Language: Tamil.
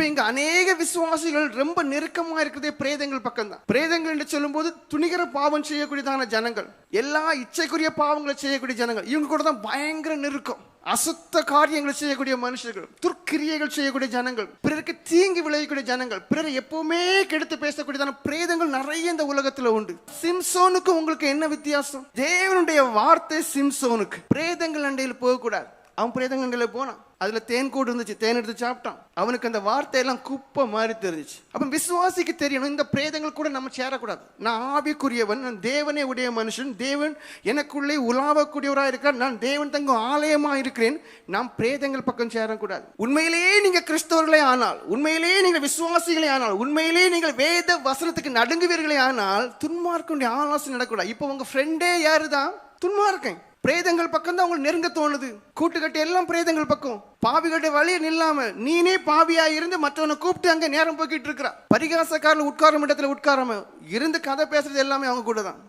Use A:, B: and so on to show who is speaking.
A: இப்ப இங்க அநேக விசுவாசிகள் ரொம்ப நெருக்கமா இருக்கிறதே பிரேதங்கள் பக்கம் தான். பிரேதங்கள் என்று சொல்லும் போது துணிகர பாவம் செய்யக்கூடியதான ஜனங்கள், எல்லா இச்சைக்குரிய பாவங்களை செய்யக்கூடிய ஜனங்கள், இவங்க கூட தான் பயங்கர நெருக்கம். அசுத்த காரியங்களை செய்யக்கூடிய மனுஷர்கள், துர்க்கிரியைகள் செய்யக்கூடிய ஜனங்கள், பிறருக்கு தீங்கு விளையக்கூடிய ஜனங்கள், பிறரை எப்பவுமே கெடுத்து பேசக்கூடியதான பிரேதங்கள் நிறைய இந்த உலகத்துல உண்டு. சிம்சோனுக்கு உங்களுக்கு என்ன வித்தியாசம்? தேவனுடைய வார்த்தை சிம்சோனுக்கு பிரேதங்கள் அண்டையில் போகக்கூடாது. அவன் பிரேதங்கள்ல போனான், அதுல தேன் கூடு இருந்துச்சு, தேன் எடுத்து சாப்பிட்டான். அவனுக்கு அந்த வார்த்தை எல்லாம் குப்பை மாதிரி தெரிஞ்சிச்சு. அப்ப விசுவாசிக்கு தெரியணும், இந்த பிரேதங்கள் கூட நம்ம சேரக்கூடாது. நான் ஆவிக்குரியவன், நான் தேவனே உடைய மனுஷன், தேவன் எனக்குள்ளே உலாவக்கூடியவரா இருக்கிறார், நான் தேவன் தங்கும் ஆலயமா இருக்கிறேன். நாம் பிரேதங்கள் பக்கம் சேரக்கூடாது. உண்மையிலேயே நீங்க கிறிஸ்தவர்களே ஆனால், உண்மையிலேயே நீங்கள் விசுவாசிகளே ஆனால், உண்மையிலேயே நீங்கள் வேத வசனத்துக்கு நடுங்குவீர்களே ஆனால், துன்மார்க்கனுடைய ஆலோசனை நடக்கூடாது. இப்போ உங்க ஃப்ரெண்டே யாருதான்? துன்மார்க்கன். பிரேதங்கள் பக்கம் தான் உங்களுக்கு நெருங்க தோணுது. கூட்டுக்கட்டு எல்லாம் பிரேதங்கள் பக்கம். பாவிகளுடைய வழியை நில்லாம நீனே பாவியா இருந்து மற்றவனை கூப்பிட்டு அங்க நேரம் போக்கிட்டு இருக்கிறா. பரிகாசக்காரில் உட்காரும் இடத்துல உட்காராம இருந்து கதை பேசுறது எல்லாமே அவங்க கூட தான்.